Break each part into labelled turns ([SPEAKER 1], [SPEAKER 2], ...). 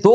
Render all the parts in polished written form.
[SPEAKER 1] 2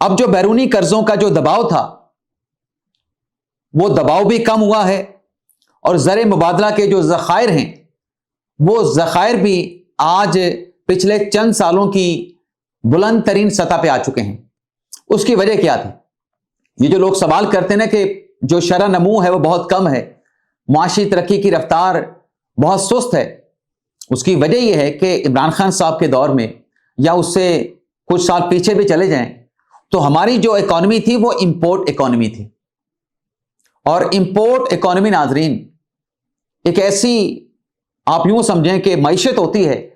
[SPEAKER 1] اب جو بیرونی قرضوں کا جو دباؤ تھا وہ دباؤ بھی کم ہوا ہے اور زر مبادلہ کے جو ذخائر ہیں وہ ذخائر بھی آج پچھلے چند سالوں کی بلند ترین سطح پہ آ چکے ہیں۔ اس کی وجہ کیا تھی؟ یہ جو لوگ سوال کرتے ہیں نا کہ جو شرح نمو ہے وہ بہت کم ہے، معاشی ترقی کی رفتار بہت سست ہے، اس کی وجہ یہ ہے کہ عمران خان صاحب کے دور میں یا اس سے کچھ سال پیچھے بھی چلے جائیں تو ہماری جو اکانومی تھی وہ امپورٹ اکانومی تھی، اور امپورٹ اکانومی ناظرین ایک ایسی آپ یوں سمجھیں کہ معیشت ہوتی ہے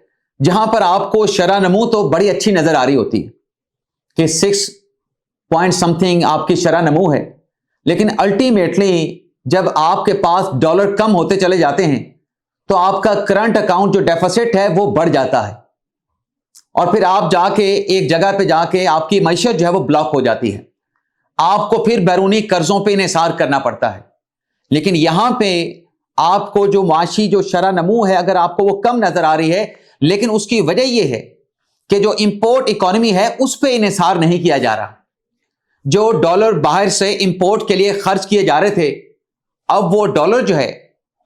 [SPEAKER 1] جہاں پر آپ کو شرح نمو تو بڑی اچھی نظر آ رہی ہوتی ہے کہ 6 پوائنٹ سم تھنگ آپ کی شرح نمو ہے، لیکن الٹیمیٹلی جب آپ کے پاس ڈالر کم ہوتے چلے جاتے ہیں تو آپ کا کرنٹ اکاؤنٹ جو ڈیفیسٹ ہے وہ بڑھ جاتا ہے، اور پھر آپ جا کے ایک جگہ پہ جا کے آپ کی معیشت جو ہے وہ بلاک ہو جاتی ہے، آپ کو پھر بیرونی قرضوں پہ انحصار کرنا پڑتا ہے۔ لیکن یہاں پہ آپ کو جو معاشی جو شرح نمو ہے اگر آپ کو وہ کم نظر آ رہی ہے، لیکن اس کی وجہ یہ ہے کہ جو امپورٹ اکانومی ہے اس پہ انحصار نہیں کیا جا رہا۔ جو ڈالر باہر سے امپورٹ کے لیے خرچ کیے جا رہے تھے اب وہ ڈالر جو ہے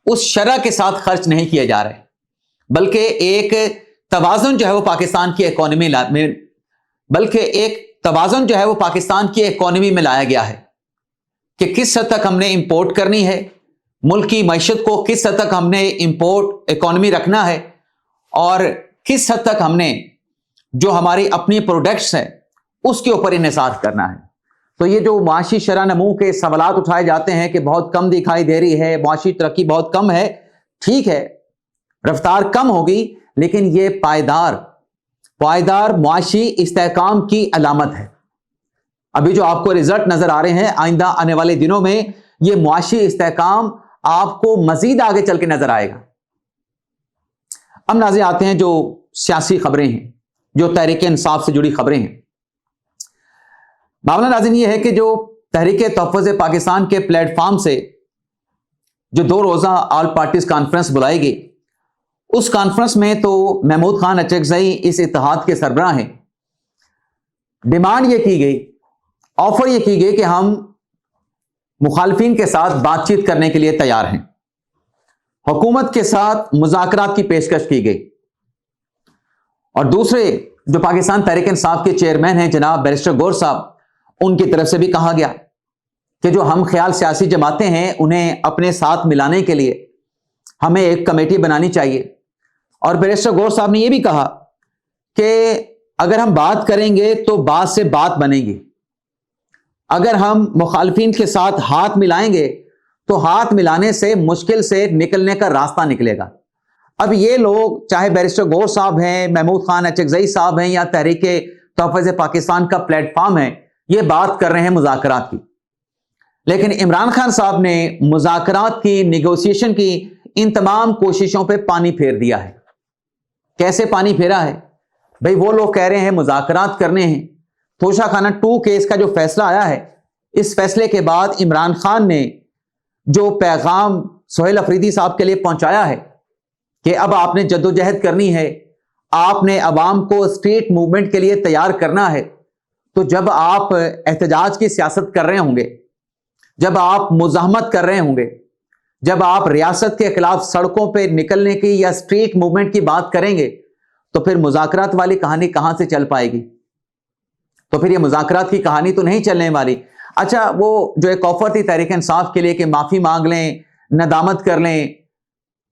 [SPEAKER 1] اس شرح کے ساتھ خرچ نہیں کیے جا رہے، بلکہ ایک توازن جو ہے وہ پاکستان کی اکانومی میں پاکستان کی اکانومی میں لایا گیا ہے کہ کس حد تک ہم نے امپورٹ کرنی ہے، ملک کی معیشت کو کس حد تک ہم نے امپورٹ اکانومی رکھنا ہے، اور کس حد تک ہم نے جو ہماری اپنی پروڈکٹس ہیں اس کے اوپر انحصار کرنا ہے۔ تو یہ جو معاشی شرح نمو کے سوالات اٹھائے جاتے ہیں کہ بہت کم دکھائی دے رہی ہے، معاشی ترقی بہت کم ہے، ٹھیک ہے رفتار کم ہوگی، لیکن یہ پائیدار معاشی استحکام کی علامت ہے۔ ابھی جو آپ کو رزلٹ نظر آ رہے ہیں آئندہ آنے والے دنوں میں یہ معاشی استحکام آپ کو مزید آگے چل کے نظر آئے گا۔ اب ناظرین آتے ہیں جو سیاسی خبریں ہیں، جو تحریک انصاف سے جڑی خبریں ہیں۔ معاملہ ناظرین یہ ہے کہ جو تحریک تحفظ پاکستان کے پلیٹ فارم سے جو 2 روزہ آل پارٹیز کانفرنس بلائی گئی، اس کانفرنس میں تو محمود خان اچکزئی اس اتحاد کے سربراہ ہیں، ڈیمانڈ یہ کی گئی، آفر یہ کی گئی کہ ہم مخالفین کے ساتھ بات چیت کرنے کے لیے تیار ہیں، حکومت کے ساتھ مذاکرات کی پیشکش کی گئی۔ اور دوسرے جو پاکستان تحریک انصاف کے چیئرمین ہیں جناب بیرسٹر گور صاحب، ان کی طرف سے بھی کہا گیا کہ جو ہم خیال سیاسی جماعتیں ہیں انہیں اپنے ساتھ ملانے کے لیے ہمیں ایک کمیٹی بنانی چاہیے۔ اور بیرسٹر گور صاحب نے یہ بھی کہا کہ اگر ہم بات کریں گے تو بات سے بات بنے گی، اگر ہم مخالفین کے ساتھ ہاتھ ملائیں گے تو ہاتھ ملانے سے مشکل سے نکلنے کا راستہ نکلے گا۔ اب یہ لوگ چاہے بیرسٹر گور صاحب ہیں، محمود خان اچکزئی صاحب ہیں، یا تحریک تحفظ پاکستان کا پلیٹ فارم ہے، یہ بات کر رہے ہیں مذاکرات کی، لیکن عمران خان صاحب نے مذاکرات کی، نیگوسیشن کی ان تمام کوششوں پہ پانی پھیر دیا ہے۔ کیسے پانی پھیرا ہے؟ بھئی وہ لوگ کہہ رہے ہیں مذاکرات کرنے ہیں۔ توشہ خانہ 2 کیس کا جو فیصلہ آیا ہے، اس فیصلے کے بعد عمران خان نے جو پیغام سہیل افریدی صاحب کے لیے پہنچایا ہے کہ اب آپ نے جدوجہد کرنی ہے، آپ نے عوام کو اسٹریٹ موومنٹ کے لیے تیار کرنا ہے، تو جب آپ احتجاج کی سیاست کر رہے ہوں گے، جب آپ مزاحمت کر رہے ہوں گے، جب آپ ریاست کے خلاف سڑکوں پہ نکلنے کی یا اسٹریٹ موومنٹ کی بات کریں گے، تو پھر مذاکرات والی کہانی کہاں سے چل پائے گی؟ تو پھر یہ مذاکرات کی کہانی تو نہیں چلنے والی۔ اچھا، وہ جو ایک آفر تھی تحریک انصاف کے لیے کہ معافی مانگ لیں، ندامت کر لیں،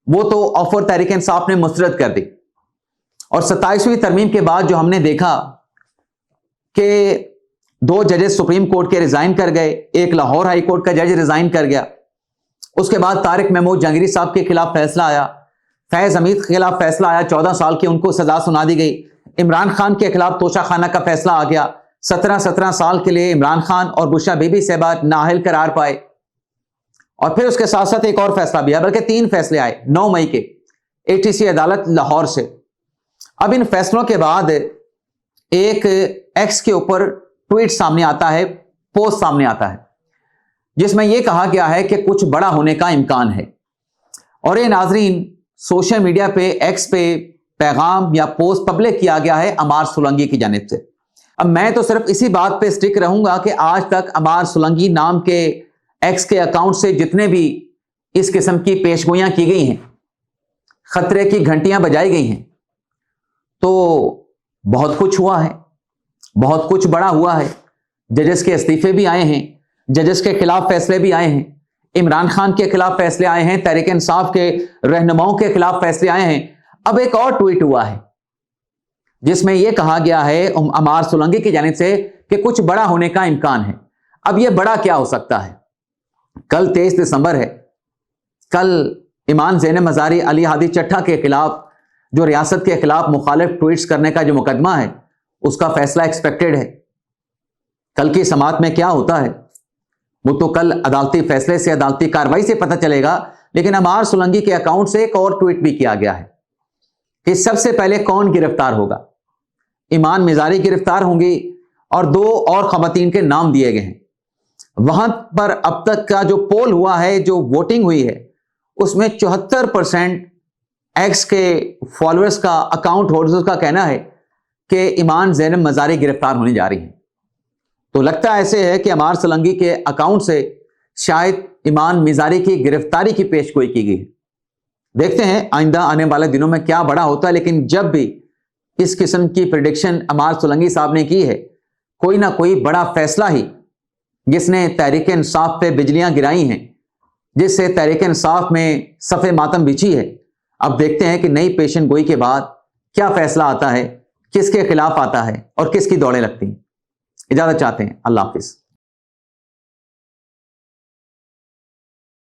[SPEAKER 1] وہ تو آفر تحریک انصاف نے مسترد کر دی۔ اور 27ویں ترمیم کے بعد جو ہم نے دیکھا کہ 2 ججز سپریم کورٹ کے ریزائن کر گئے، ایک لاہور ہائی کورٹ کا جج ریزائن کر گیا، اس کے بعد طارق محمود جہانگیری صاحب کے خلاف فیصلہ آیا، فیض حمید کے خلاف فیصلہ آیا، 14 سال کی ان کو سزا سنا دی گئی، عمران خان کے خلاف توشہ خانہ کا فیصلہ آ گیا، 17 سال کے لیے عمران خان اور بشرا بی بی صاحبہ نااہل قرار پائے۔ اور پھر اس کے ساتھ ساتھ ایک اور فیصلہ بھی آیا، بلکہ 3 فیصلے آئے 9 مئی کے ATC عدالت لاہور سے۔ اب ان فیصلوں کے بعد ایک ایکس کے اوپر ٹویٹ سامنے آتا ہے، پوسٹ سامنے آتا ہے، جس میں یہ کہا گیا ہے کہ کچھ بڑا ہونے کا امکان ہے۔ اور یہ ناظرین سوشل میڈیا پہ ایکس پہ پیغام یا پوسٹ پبلک کیا گیا ہے عمار سولنگی کی جانب سے۔ اب میں تو صرف اسی بات پہ سٹک رہوں گا کہ آج تک عمار سولنگی نام کے ایکس کے اکاؤنٹ سے جتنے بھی اس قسم کی پیشگوئیاں کی گئی ہیں، خطرے کی گھنٹیاں بجائی گئی ہیں، تو بہت کچھ ہوا ہے، بہت کچھ بڑا ہوا ہے۔ ججز کے استعفے بھی آئے ہیں، ججز کے خلاف فیصلے بھی آئے ہیں، عمران خان کے خلاف فیصلے آئے ہیں، تحریک انصاف کے رہنماؤں کے خلاف فیصلے آئے ہیں۔ اب ایک اور ٹویٹ ہوا ہے جس میں یہ کہا گیا ہے عمار سولنگی کی جانب سے کہ کچھ بڑا ہونے کا امکان ہے۔ اب یہ بڑا کیا ہو سکتا ہے؟ کل 23 دسمبر ہے، کل ایمان زینب مزاری، علی ہادی چٹھا کے خلاف جو ریاست کے خلاف مخالف ٹویٹس کرنے کا جو مقدمہ ہے اس کا فیصلہ ایکسپیکٹڈ ہے۔ کل کی سماعت میں کیا ہوتا ہے وہ تو کل عدالتی فیصلے سے، عدالتی کارروائی سے پتہ چلے گا، لیکن عمار سولنگی کے اکاؤنٹ سے ایک اور ٹویٹ بھی کیا گیا ہے کہ سب سے پہلے کون گرفتار ہوگا۔ ایمان مزاری گرفتار ہوں گی اور 2 اور خواتین کے نام دیے گئے ہیں۔ وہاں پر اب تک کا جو پول ہوا ہے، جو ووٹنگ ہوئی ہے، اس میں 74% ایکس کے فالوورز کا، اکاؤنٹ ہولڈرز کا کہنا ہے کہ ایمان زینب مزاری گرفتار ہونے جا رہی ہیں۔ تو لگتا ایسے ہے کہ عمار سولنگی کے اکاؤنٹ سے شاید ایمان مزاری کی گرفتاری کی پیشگوئی کی گئی ہے۔ دیکھتے ہیں آئندہ آنے والے دنوں میں کیا بڑا ہوتا ہے، لیکن جب بھی اس قسم کی پریڈکشن عمار سولنگی صاحب نے کی ہے، کوئی نہ کوئی بڑا فیصلہ ہی جس نے تحریک انصاف پہ بجلیاں گرائی ہیں، جس سے تحریک انصاف میں صف ماتم بچھی ہے۔ اب دیکھتے ہیں کہ نئی پیشن گوئی کے بعد کیا فیصلہ آتا ہے، کس کے خلاف آتا ہے اور کس کی دوڑیں لگتی ہیں۔ اجازت چاہتے ہیں، اللہ حافظ۔